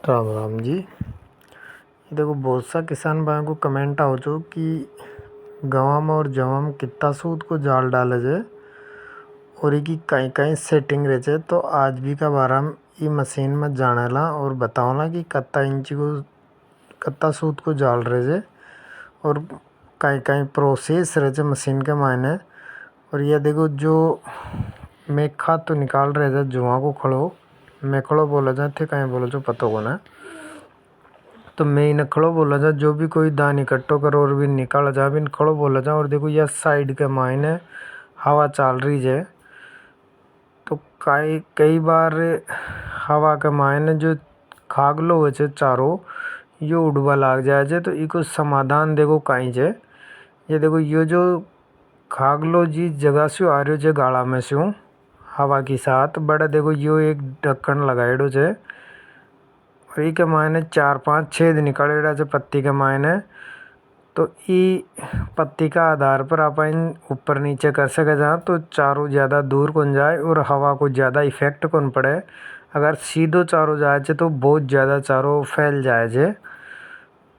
राम राम जी। ये देखो बहुत सा किसान भाई को कमेंट आओ जो कि गवा में और जवा में कितना सूद को जाल डाले जाए और ये की कहीं कहीं सेटिंग रहे जाए। तो आज भी का बारा में ये मशीन में जाने ला और बताओ ना कि कितना इंची को कितना सूद को जाल रहे जाए और कहीं कहीं प्रोसेस रहे जाए मशीन के मायने। और ये देखो जो मेखा तो निकाल रहे जाए जुआ को खड़ो मेखड़ो बोला जाए थे कहीं बोलो जो पता को ना। तो मैं इन खड़ो बोला जा जो भी कोई दान इकट्ठो करो और भी निकाल जा भी खड़ो बोला जा। और देखो यह साइड के मायने हवा चल रही है। तो कई कई बार हवा के मायने जो खागलो हो चारों यो उड़वा लाग जाए तो इको समाधान देखो कहीं जे। ये देखो यो जो खागलो जी जगह से आ रही है गाड़ा में से हवा के साथ बड़ा देखो यो एक ढक्कन लगाएड़ो है। और ई के मायने 4-5 छेद निकलेड़ा है पत्ती के मायने। तो ई पत्ती का आधार पर अपन ऊपर नीचे कर सके जा तो चारों ज़्यादा दूर कौन जाए और हवा को ज़्यादा इफेक्ट कौन पड़े। अगर सीधो चारों जाए तो बहुत ज़्यादा चारों फैल जाए।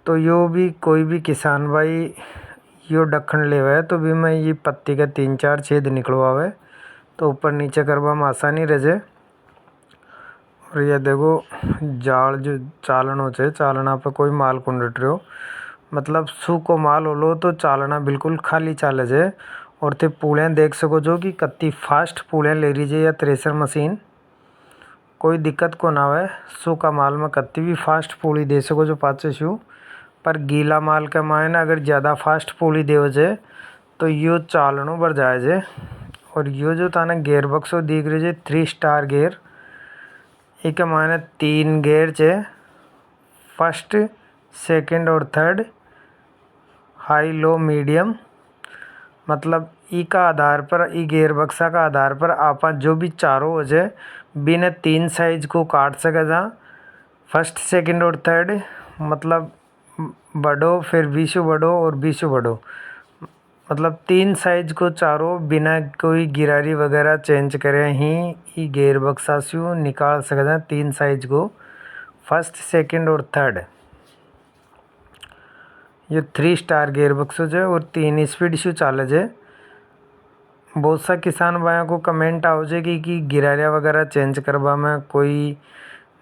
तो यो भी कोई भी किसान भाई यो ढक्कन लेवे तो भी मैं ये पत्ती के 3-4 छेद निकलवावे तो ऊपर नीचे करवा में आसानी रह जाए। और ये देखो जाल जो चालनो छे चालना पे कोई माल कौन डट रहो मतलब सूखो माल होलो तो चालना बिल्कुल खाली चाले जे। और थे पूड़ियाँ देख सको जो कि कत्ती फास्ट पूड़ियाँ ले रही है या थ्रेसर मशीन कोई दिक्कत को ना आवे। सूखा माल में कत्ती भी फास्ट पूड़ी दे सको जो पाचे शू पर गीला माल के मायने अगर ज़्यादा फास्ट पूड़ी देवे जे तो यो चालनो बढ़ जाए जे। और यो जो ताने गेयर बक्सो दिख रही है 3 स्टार गेयर इके मायने 3 गेयर छे फर्स्ट सेकंड और थर्ड हाई लो मीडियम। मतलब ई का आधार पर ई गेयर बक्सा का आधार पर आप जो भी चारों हो जाए बिना 3 साइज को काट सके जा फर्स्ट सेकंड और थर्ड मतलब बड़ो फिर बीसो बड़ो और बीसो बड़ो मतलब 3 साइज को चारों बिना कोई गिरारी वगैरह चेंज करे ही ई गेयर बक्सा से निकाल सके जा 3 साइज को फर्स्ट सेकंड और थर्ड। ये 3 स्टार गेयर बक्सो है और 3 स्पीड से चाले जे। बहुत सा किसान भाइयों को कमेंट आओ जे कि गिरारिया वगैरह चेंज करवा में कोई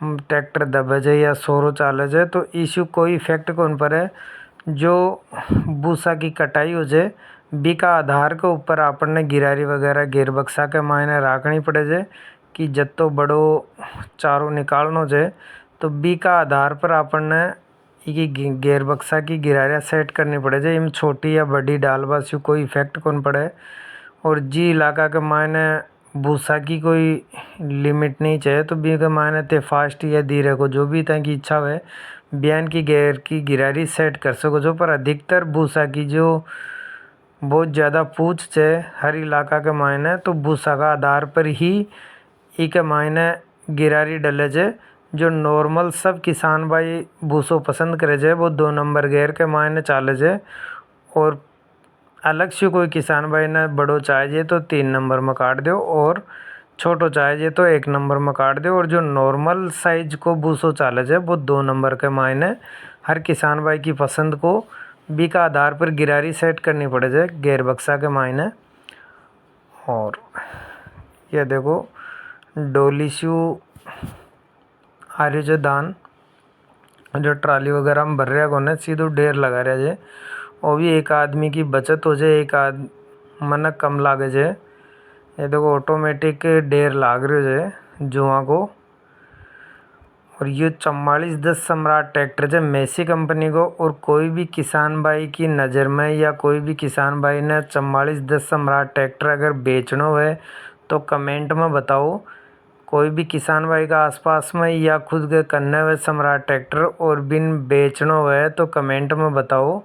ट्रैक्टर दबे जाए या सोरो चाले जाए तो इशू कोई इफेक्ट कौन पड़े। जो भूसा की कटाई हो जाए बी का आधार के ऊपर आपने गिरारी वगैरह गेयर बक्सा के मायने राखनी पड़े जे कि जत्तो बड़ो चारों निकालनो जाए तो बी का आधार पर आपने ये गेयर बक्सा की गिरारियाँ सेट करनी पड़े जे। इम छोटी या बड़ी डालबा से कोई इफेक्ट कौन पड़े। और जी इलाका के मायने भूसा की कोई लिमिट नहीं चाहिए तो बी के मायने ते फास्ट या धीरे को जो भी तक की इच्छा है बयान की गेयर की गिरारी सेट कर सको जो। पर अधिकतर भूसा की जो बहुत ज़्यादा पूछ है हर इलाका के मायने तो भूसा का आधार पर ही ई के मायने गिरारी डले जे। जो नॉर्मल सब किसान भाई भूसो पसंद करे जे वो 2 नंबर गेयर के मायने चाले जे। और अलग से कोई किसान भाई ने बड़ो चाहिए तो 3 नंबर में काट दो और छोटो चाहिए तो 1 नंबर में काट दो। और जो नॉर्मल साइज को भूसो चाले जे वो 2 नंबर के मायने हर किसान भाई की पसंद को बी का आधार पर गिरारी सेट करनी पड़े जे गेयर बक्सा के मायने। और ये देखो डोली शू आ रही जो दान जो ट्राली वगैरह में भर रहा कोने सीधो ढेर लगा रहा जे। वो भी एक आदमी की बचत हो जाए एक मन कम लागे जे। ये देखो ऑटोमेटिक ढेर लाग रहे जे जुआ को। और ये 4410 सम्राट ट्रैक्टर है मेसी कंपनी को। और कोई भी किसान भाई की नज़र में या कोई भी किसान भाई ने 4410 सम्राट ट्रैक्टर अगर बेचना है तो कमेंट में बताओ। कोई भी किसान भाई का आसपास में या खुद के करने हुए सम्राट ट्रैक्टर और बिन बेचना है तो कमेंट में बताओ।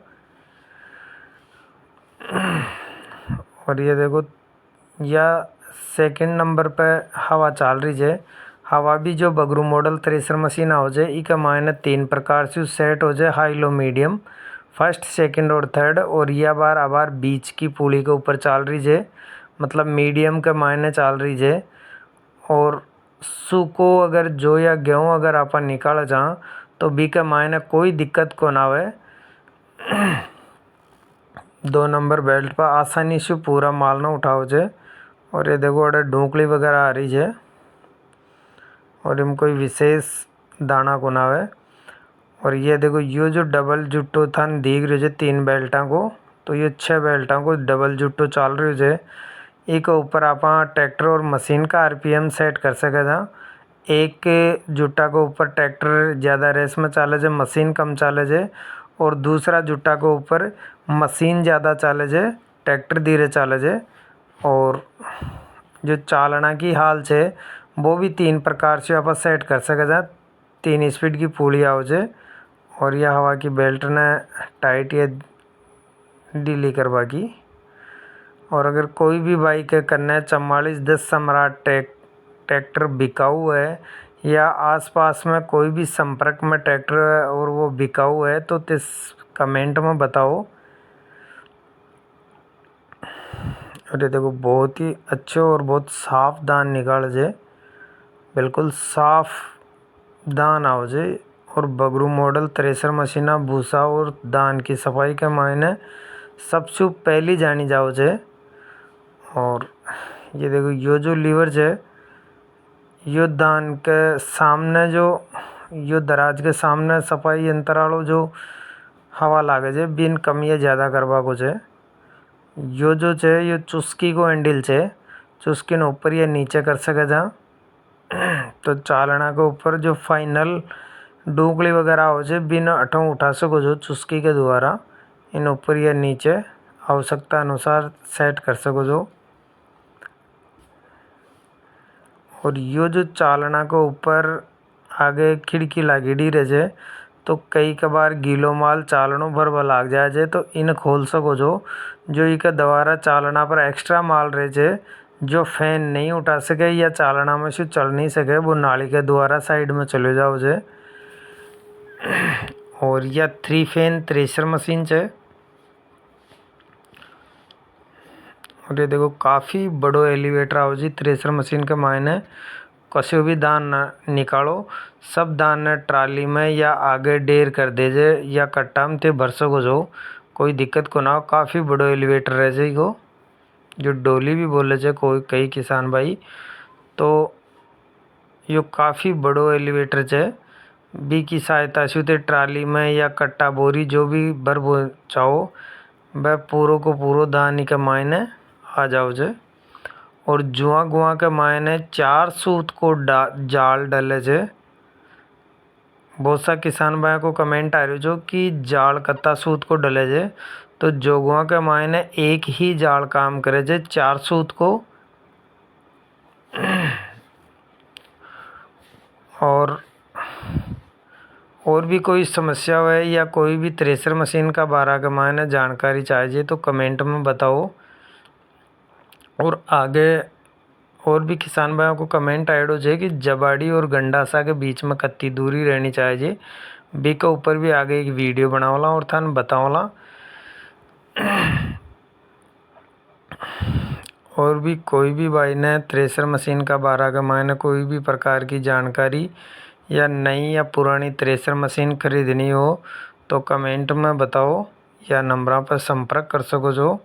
और ये देखो या सेकंड नंबर पे हवा चल रही है। हवा भी जो बगरू मॉडल थ्रेसर मशीन हो जाए ई का मायने 3 प्रकार से सेट हो जाए high low medium first second और थर्ड। और यह बार आबार बीच की पुली के ऊपर चल रही है मतलब मीडियम के मायने चल रही है। और सूको अगर जो या गेहूँ अगर आप निकाल चाह तो बी के मायने कोई दिक्कत को ना आवे। 2 नंबर बेल्ट पर आसानी से पूरा माल ना उठाओ जे। और ये देखो अरे ढूंकली वगैरह आ रही है और इनमें कोई विशेष दाना को ना आवे। और ये देखो ये जो डबल जुट्टो था दिख रही है 3 बेल्टा को, तो ये 6 बेल्टा को डबल जुट्टो चल रही है। एक ऊपर आप ट्रैक्टर और मशीन का आरपीएम सेट कर सके था। एक जुट्टा को ऊपर ट्रैक्टर ज़्यादा रेस में चाले जे, मशीन कम चाले जे, और दूसरा जुट्टा को ऊपर मशीन ज़्यादा चाले जे, ट्रैक्टर धीरे चाले जे। और जो चालना की हाल छे वो भी 3 प्रकार से आप सेट कर सके जा। 3 स्पीड की पुली आओ जे। और यह हवा की बेल्ट ने टाइट या ढीली करवा की। और अगर कोई भी बाइक करना 4410 सम्राट ट्रैक्टर बिकाऊ है या आसपास में कोई भी संपर्क में ट्रैक्टर है और वो बिकाऊ है तो इस कमेंट में बताओ। अरे देखो बहुत ही अच्छे और बहुत साफ दान निकाल जे, बिल्कुल साफ दान आओ जे। और बगरू मॉडल थ्रेसर मशीना भूसा और दान की सफाई के मायने सबसे पहली जानी जाओ जे। और ये देखो यो जो लीवर है यो दान के सामने जो यो दराज के सामने सफाई यंत्र वालों जो हवा लागे जे बिन कम या ज़्यादा करवा को छे। यो जो छे यो चुस्की को हैंडल छे, चुस्की ने ऊपर या नीचे कर सके जा। तो चालना के ऊपर जो फाइनल डूकली वगैरह हो जाए बिन अठों उठा सको जो चुस्की के द्वारा इन ऊपर या नीचे आवश्यकता अनुसार सेट कर सको जो। और यो जो चालना के ऊपर आगे खिड़की लागेड़ी रहे जे तो कई कबार गीलो माल चालनों भर लाग जाए जे तो इन खोल सको जो इके द्वारा चालना पर एक्स्ट्रा माल रहे जे जो फैन नहीं उठा सके या चालना में से चल नहीं सके वो नाली के द्वारा साइड में चले जाओ जे। और यह 3 फैन थ्रेसर मशीन है। और ये देखो काफ़ी बड़ो एलिवेटर आओ जी थ्रेसर मशीन के मायने। कसे भी दान निकालो सब दान ने ट्राली में या आगे ढेर कर दे जे या कट्टा में ते भर सको जो, कोई दिक्कत को ना हो। काफ़ी बड़ो एलिवेटर रह जाएगो जो डोली भी बोले जे कोई कई किसान भाई। तो यो काफ़ी बड़ो एलिवेटर है बी की सहायता से ते ट्राली में या कट्टा बोरी जो भी भर चाहो वह पूरो को पूरो दानी के मायने आ जाओ जे। और जुआ गुआ के मायने 4 सूत को जाल डले जे। बहुत सा किसान भाई को कमेंट आ रही जो कि जाल कत्ता सूत को डले जे, तो जोगुआ के मायने एक ही जाल काम करे जे 4 सूत को। और भी कोई समस्या है या कोई भी थ्रेसर मशीन का बारे के मायने जानकारी चाहिए तो कमेंट में बताओ। और आगे और भी किसान भाइयों को कमेंट ऐड जे कि जबाड़ी और गंडासा के बीच में कितनी दूरी रहनी चाहिए बी के ऊपर भी आगे एक वीडियो बनावला और थान बतावला। और भी कोई भी भाई ने थ्रेसर मशीन का बारे के मायने कोई भी प्रकार की जानकारी या नई या पुरानी थ्रेसर मशीन खरीदनी हो तो कमेंट में बताओ या नंबरों पर संपर्क कर सको जो।